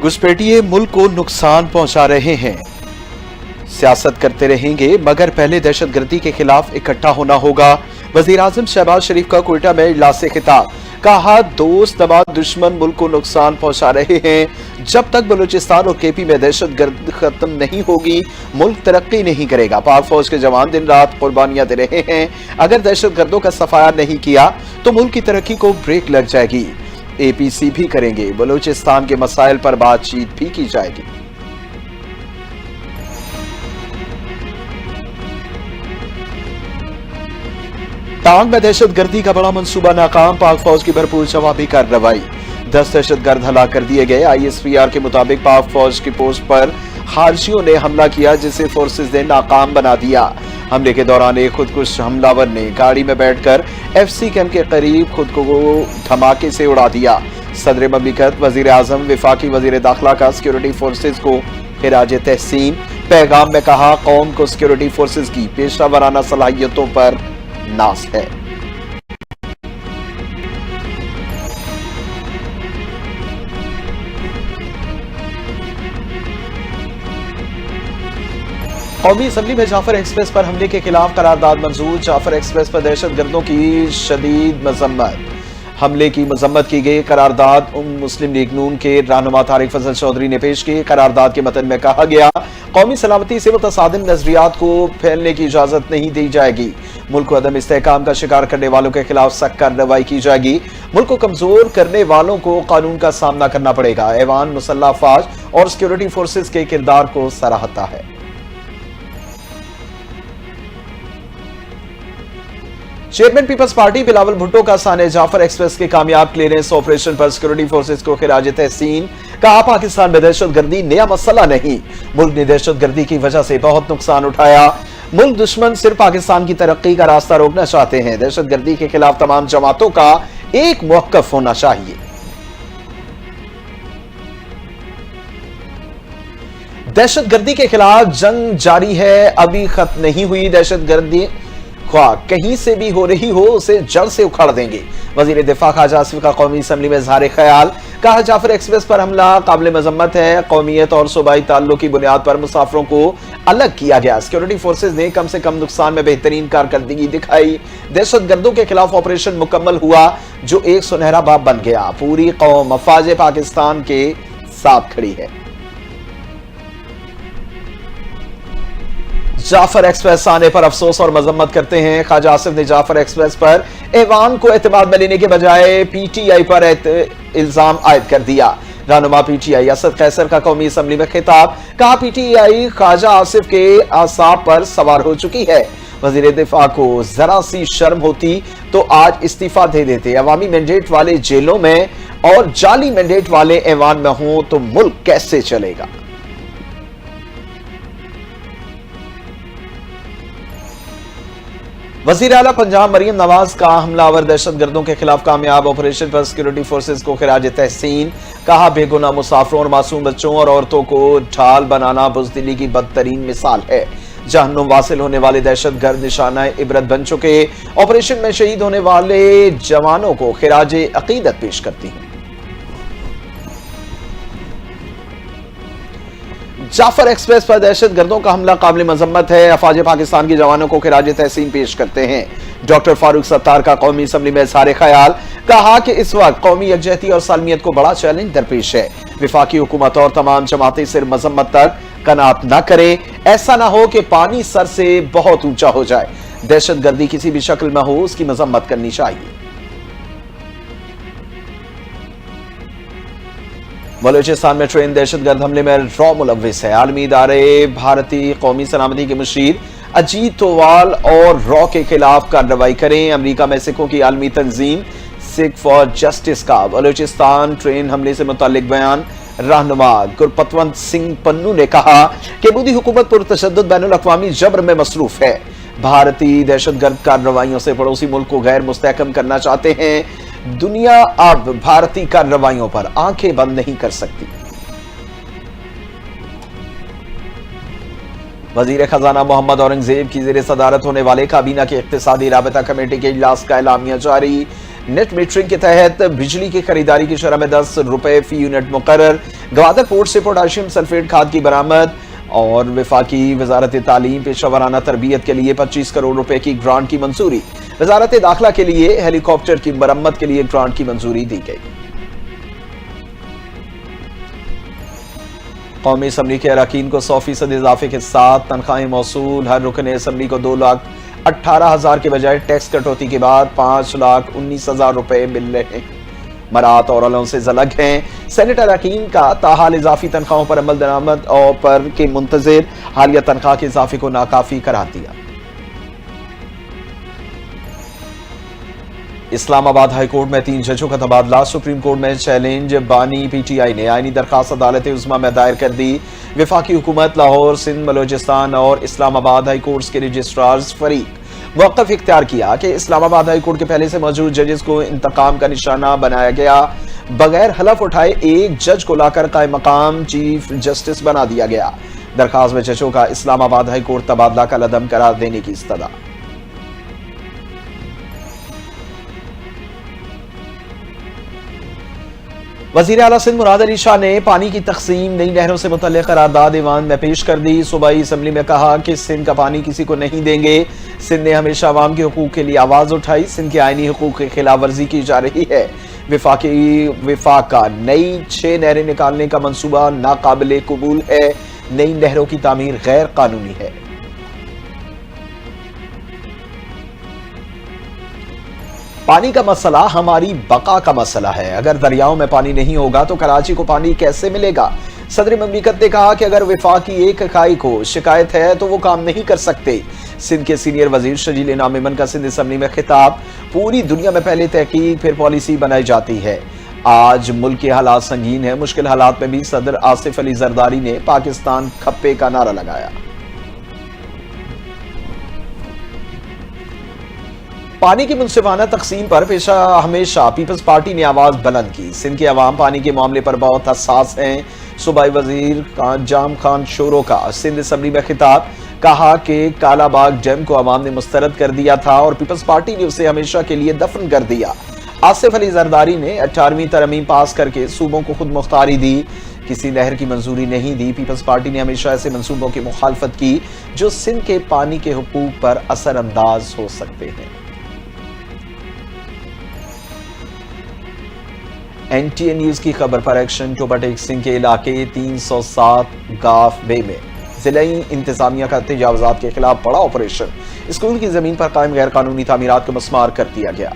घुसपैठिए मुल्क को नुकसान पहुंचा रहे हैं। सियासत करते रहेंगे मगर पहले दहशतगर्दी के खिलाफ इकट्ठा होना होगा। वजीर आजम शहबाज शरीफ का कोयटा में इजलास खिताब। कहा दोस्त नवाज दुश्मन मुल्क को नुकसान पहुंचा रहे हैं। जब तक बलूचिस्तान और केपी में दहशतगर्द खत्म नहीं होगी मुल्क तरक्की नहीं करेगा। पाक फौज के जवान दिन रात कुर्बानियां दे रहे हैं। अगर दहशतगर्दों का सफाया नहीं किया तो मुल्क की तरक्की को ब्रेक लग जाएगी। एपीसी भी करेंगे। बलूचिस्तान के मसाइल पर बातचीत भी की जाएगी। टांग में दहशतगर्दी का बड़ा मंसूबा नाकाम। पाक फौज की भरपूर जवाबी कार्रवाई। 10 दहशतगर्द हलाक कर दिए गए। आईएसपीआर के मुताबिक पाक फौज की पोस्ट पर खारजियों ने हमला किया जिसे फोर्सेस ने नाकाम बना दिया। हमले के दौरान एक खुदकुश हमलावर ने गाड़ी में बैठकर एफसी कैंप के करीब खुद को धमाके से उड़ा दिया। सदर ममलिकत वजीर आजम वफाकी वजीर दाखिला का सिक्योरिटी फोर्सेस को खिराज तहसीन। पैगाम में कहा कौम को सिक्योरिटी फोर्सेस की पेशा वराना सलाहियतों पर नाज है। कौमी असम्बली में जाफर एक्सप्रेस पर हमले के खिलाफ करारदाद मंजूर। जाफर एक्सप्रेस पर दहशतगर्दों की शदीद मजम्मत। हमले की मजम्मत की गई। करारदाद मुस्लिम लीग नून के रहनुमा तारिक फजल चौधरी ने पेश की। करारदाद के मतन में कहा गया कौमी सलामती से मुतसादिम नजरियात को फैलने की इजाजत नहीं दी जाएगी। मुल्क को अदम इस्तेहकाम का शिकार करने वालों के खिलाफ सख्त कार्रवाई की जाएगी। मुल्क को कमजोर करने वालों को कानून का सामना करना पड़ेगा। ऐवान मुसल्लह अफवाज और सिक्योरिटी फोर्सेस के किरदार को सराहता है। चेयरमैन पीपल्स पार्टी बिलावल भुट्टो का साने जाफर एक्सप्रेस के कामयाब क्लियरेंस ऑपरेशन पर सिक्योरिटी फोर्सेस को खिराज तहसीन। कहा पाकिस्तान में दहशतगर्दी नया मसला नहीं। मुल्क ने दहशतगर्दी की वजह से बहुत नुकसान उठाया। मुल्क दुश्मन सिर्फ पाकिस्तान की तरक्की का रास्ता रोकना चाहते हैं। दहशतगर्दी के खिलाफ तमाम जमातों का एक मौक़िफ़ होना चाहिए। दहशतगर्दी के खिलाफ जंग जारी है, अभी खत्म नहीं हुई। दहशतगर्दी कहीं से भी हो रही हो उसे जड़ से उखाड़ देंगे। वजीर दिफा ख्वाजा आसिफ का कौमी असम्बली में इज़हार ख्याल। कहा जाफर एक्सप्रेस पर हमला काबिल मजम्मत है। कौमियत और सूबाई ताल्लुक की बुनियाद पर मुसाफिरों को अलग किया गया। सिक्योरिटी फोर्सेज ने कम से कम नुकसान में बेहतरीन कारकर्दगी दिखाई। दहशतगर्दों के खिलाफ ऑपरेशन मुकम्मल हुआ जो एक सुनहरा बाब बन गया। पूरी कौम अफवाज पाकिस्तान के साथ खड़ी है। जाफर एक्सप्रेस आने पर अफसोस और मजम्मत करते हैं। ख्वाजा आसिफ ने जाफर एक्सप्रेस पर ऐवान को एतमाद में लेने के बजाय पीटीआई पर इल्जाम आयद कर दिया। रहनुमा पीटीआई असद कैसर का कौमी असम्बली में खिताब। कहा पीटीआई ख्वाजा आसिफ के आसाब पर सवार हो चुकी है। वजीर दिफा को जरा सी शर्म होती तो आज इस्तीफा दे देते। अवामी मैंडेट वाले जेलों में और जाली मैंडेट वाले ऐवान में हों तो मुल्क कैसे चलेगा। वजीर आला पंजाब मरियम नवाज का हमलावर दहशतगर्दों के खिलाफ कामयाब ऑपरेशन पर सिक्योरिटी फोर्सेस को खिराज तहसीन। कहा बेगुनाह मुसाफिरों और मासूम बच्चों और औरतों को ढाल बनाना बुज़दिली की बदतरीन मिसाल है। जहन्नुम वासिल होने वाले दहशतगर्द निशाना इबरत बन चुके। ऑपरेशन में शहीद होने वाले जवानों को खिराज अकीदत पेश करती है। जाफर एक्सप्रेस पर दहशतगर्दों का हमला काबिल मजम्मत है। अफवाज पाकिस्तान के जवानों को खिराज तहसीन पेश करते हैं। डॉक्टर फारूक सत्तार का कौमी असम्बली में इज़हार ख्याल। कहा कि इस वक्त कौमी यकजहती और सालमियत को बड़ा चैलेंज दरपेश है। वफाकी हुकूमत और तमाम जमातें सिर्फ मजम्मत तक कनात न करें। ऐसा ना हो कि पानी सर से बहुत ऊंचा हो जाए। दहशतगर्दी किसी भी शक्ल में हो उसकी मजम्मत करनी चाहिए। बलूचिस्तान में ट्रेन दहशतगर्द हमले में रॉ मुलव्विस है। आलमी इदारे भारतीय कौमी सलामती के मुशीर अजीत तोवाल और रॉ के खिलाफ कार्रवाई करें। अमेरिका में सिखों की आलमी तंजीम सिख फॉर जस्टिस का बलूचिस्तान ट्रेन हमले से मुतालिक बयान। रहनुमा गुरपतवंत सिंह पन्नू ने कहा कि मोदी हुकूमत पुरतशद्दुद बैनुल अक़वामी जब्र में मसरूफ है। भारतीय दहशतगर्द कार्रवाइयों से पड़ोसी मुल्क को गैर मुस्तहकम करना चाहते हैं। दुनिया अब भारतीय कार्रवाइयों पर आंखें बंद नहीं कर सकती। वजीर खजाना मोहम्मद औरंगजेब की ज़ेर सदारत होने वाले काबीना की इक़्तिसादी राबता कमेटी के इजलास का एलामिया जारी। नेट मीटरिंग के तहत बिजली की खरीदारी की शरह में 10 रुपए फी यूनिट मुकर्रर। गवादर पोर्ट से पोटाशियम सल्फेट खाद की बरामद। और वफाकी वजारत तालीम पेशा वराना तरबियत के लिए 25 करोड़ रुपए की ग्रांट की मंजूरी। वजारत दाखिला के लिए हेलीकॉप्टर की मरम्मत के लिए ग्रांट की मंजूरी दी गई। कौमी असम्बली के अरकान को 100% इजाफे के साथ तनख्वाहें मौसूल। हर रुकन असम्बली को 2,18,000 के बजाय टैक्स कटौती के बाद 5,19,000 रुपए मिल रहे हैं। मरात और अलों से जलग हैं। सेनेट अरकान का ताहाल इजाफी तनख्वाहों पर अमल दरामद और पर के मुंतजिर हालिया तनख्वाह के इजाफे को नाकाफी करार दिया। इस्लामाबाद हाई कोर्ट में 3 जजों का तबादला। सुप्रीम कोर्ट में चैलेंज। बानी पीटीआई ने आईनी दरखास्त अदालत उज़्मा में दायर कर दी। वफाकी हुकूमत लाहौर, सिंध, बलोचिस्तान और इस्लामाबाद हाई कोर्ट्स के रजिस्ट्रार्स फरीक मौक़िफ़ इख्तियार किया कि इस्लामाबाद हाई कोर्ट के पहले से मौजूद जजेस को इंतकाम का निशाना बनाया गया। बगैर हलफ उठाए एक जज को लाकर कायम मकाम चीफ जस्टिस बना दिया गया। दरखास्त में जजों का इस्लामाबाद हाई कोर्ट तबादला का लदम करार देने की इस्तदा। वज़ीर आला सिंध मुराद अली शाह ने पानी की तकसीम नई नहरों से मुतल्लिक़ करारदाद ईवान में पेश कर दी। सूबाई असम्बली में कहा कि सिंध का पानी किसी को नहीं देंगे। सिंध ने हमेशा अवाम के हुकूक के लिए आवाज़ उठाई। सिंध के आईनी हुकूक की खिलाफ वर्जी की जा रही है। वफाक का नई 6 नहरें निकालने का मंसूबा नाकाबिले कबूल है। नई नहरों की तामीर गैर कानूनी है। पानी का मसला हमारी बका का मसला है। अगर दरियाओं में पानी नहीं होगा तो कराची को पानी कैसे मिलेगा? सदर ममलिकत ने कहा कि अगर वफाक की एक इकाई को शिकायत है तो वो काम नहीं कर सकते। सिंध के सीनियर वजीर शजील इनाम मेमन का सिंध असम्बली में खिताब। पूरी दुनिया में पहले तहकीक फिर पॉलिसी बनाई जाती है। आज मुल्क के हालात संगीन है। मुश्किल हालात में भी सदर आसिफ अली जरदारी ने पाकिस्तान खप्पे का नारा लगाया। पानी की मुनसिफाना तकसीम पर पेशा हमेशा पीपल्स पार्टी ने आवाज बुलंद की। सिंध के अवाम पानी के मामले पर बहुत हसास हैं। सूबाई वजीर जाम खान शोरो का सिंध असम्बली में खिताब। कहा कि कालाबाग डैम को अवाम ने मुस्तरद कर दिया था और पीपल्स पार्टी ने उसे हमेशा के लिए दफन कर दिया। आसिफ अली जरदारी ने 18वीं तरमीम पास करके सूबों को खुद मुख्तारी दी। किसी नहर की मंजूरी नहीं दी। पीपल्स पार्टी ने हमेशा ऐसे मंसूबों की मुखालफत की जो सिंध के पानी के हुकूक पर असरअंदाज हो सकते हैं। एनटीए न्यूज की खबर पर एक्शन। टोबाटेक सिंह के इलाके 307 गाफ बे में जिलाई इंतजामिया का तजावुजात के खिलाफ बड़ा ऑपरेशन। स्कूल की जमीन पर कायम गैर कानूनी तामीरात को मस्मार कर दिया गया।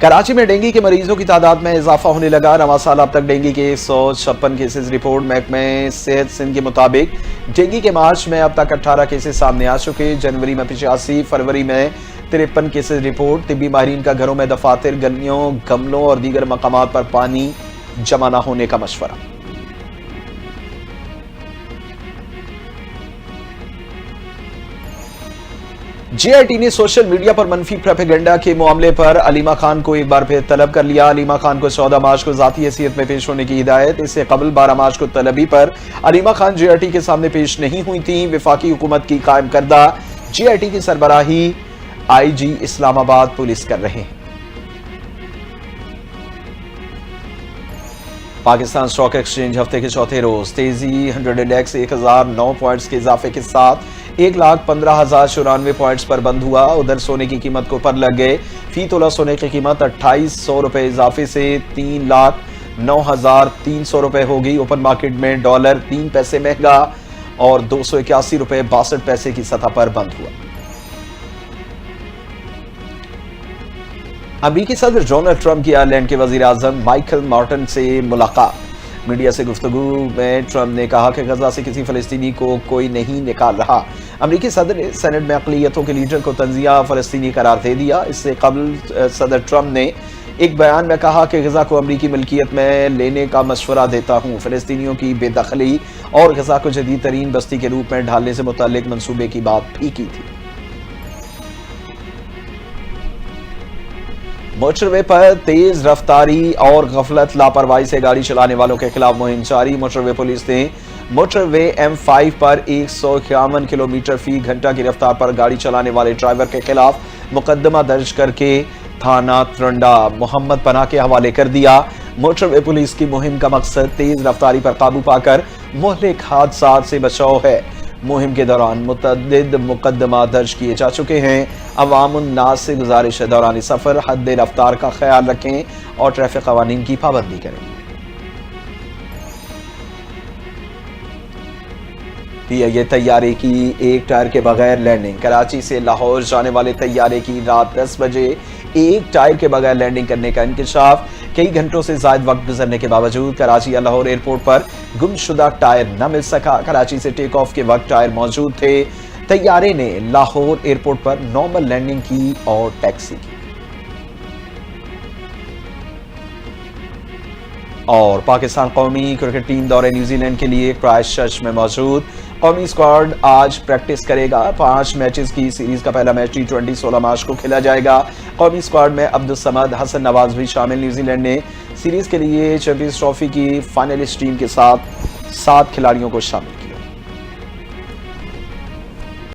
कराची में डेंगू के मरीजों की तादाद में इजाफा होने लगा। रवां साल अब तक डेंगू के 156 केसेस रिपोर्ट। महकमे सेहत सिंध के मुताबिक डेंगू के मार्च में अब तक 18 केसेस सामने आ चुके। जनवरी में 85, फरवरी में 53 केसेस रिपोर्ट। तिब्बी माहिरीन का घरों में दफातर, गलियों, गमलों और दीगर मकामात पर पानी जमा न होने का मशवरा। जेआईटी ने सोशल मीडिया पर मनफी प्रोपेगेंडा के मामले पर अलीमा खान को एक बार फिर तलब कर लिया। अलीमा खान को 14 मार्च को जाती हैसियत में पेश होने की हिदायत। इससे कबल 12 मार्च को तलबी पर अलीमा खान जेआईटी के सामने पेश नहीं हुई थी। वफाकी हुकूमत की कायम करदा जेआईटी की सरबराही आईजी इस्लामाबाद पुलिस कर रहे हैं। पाकिस्तान स्टॉक एक्सचेंज हफ्ते के चौथे रोज तेजी। 100 इंडेक्स 1009 पॉइंट्स के इजाफे के साथ 1,15,094 पॉइंट्स पर बंद हुआ। उधर सोने की कीमत को पर लग गए। फी तोला सोने की कीमत 2800 रुपए इजाफे से 3,09,300 रुपए होगी। ओपन मार्केट में डॉलर 3 पैसे महंगा और 281 रुपए 62 पैसे की सतह पर बंद हुआ। अमेरिकी सदर डोनाल्ड ट्रंप की आयरलैंड के वजीर आजम माइकल मार्टन से मुलाकात। मीडिया से गुफ्तगू में ट्रंप ने कहा कि गजा से किसी फलस्तीनी को कोई नहीं निकाल रहा। अमेरिकी सदर ने सेनेट में अक़लियतों के लीडर को तंज़िया फलस्तीनी करार दे दिया। इससे कबल सदर ट्रंप ने एक बयान में कहा कि गजा को अमेरिकी मिल्कियत में लेने का मशवरा देता हूँ। फलस्तीनियों की बेदखली और गजा को जदीद तरीन बस्ती के रूप में ढालने से मुताल्लिक मंसूबे की बात भी की थी। موٹر وے پر تیز رفتاری اور غفلت لاپرواہی سے گاڑی چلانے والوں کے خلاف مہم جاری۔ موٹر وے پولیس نے موٹر وے M5 پر 151 کلومیٹر فی گھنٹہ کی رفتار پر گاڑی چلانے والے ڈرائیور کے خلاف مقدمہ درج کر کے تھانہ ترنڈا محمد پناہ کے حوالے کر دیا۔ موٹر وے پولیس کی مہم کا مقصد تیز رفتاری پر قابو پا کر مہلک حادثات سے بچاؤ ہے۔ مہم کے دوران متعدد مقدمہ درج کیے جا چکے ہیں۔ عوام الناس سے گزارش ہے دوران سفر حد رفتار کا خیال رکھیں اور ٹریفک قوانین کی پابندی کریں۔ PIA طیارے کی ایک ٹائر کے بغیر لینڈنگ۔ کراچی سے لاہور جانے والے طیارے کی رات 10 بجے ایک ٹائر کے بغیر لینڈنگ کرنے کا انکشاف۔ کئی گھنٹوں سے زائد وقت گزرنے کے باوجود کراچی یا لاہور ایئرپورٹ پر گم شدہ ٹائر نہ مل سکا۔ کراچی سے ٹیک آف کے وقت ٹائر موجود تھے۔ طیارے نے لاہور ایئرپورٹ پر نارمل لینڈنگ کی اور ٹیکسی کی۔ اور پاکستان قومی کرکٹ ٹیم دورے نیوزی لینڈ کے لیے کرائسٹ چرچ میں موجود۔ قومی اسکواڈ آج پریکٹس کرے گا۔ 5 میچز کی سیریز کا پہلا میچ T20 16 مارچ کو کھیلا جائے گا۔ قومی اسکواڈ میں عبدالصمد، حسن نواز بھی شامل۔ نیوزی لینڈ نے سیریز کے لیے چیمپئنز ٹرافی کی فائنلسٹ ٹیم کے ساتھ 7 کھلاڑیوں کو شامل کیا۔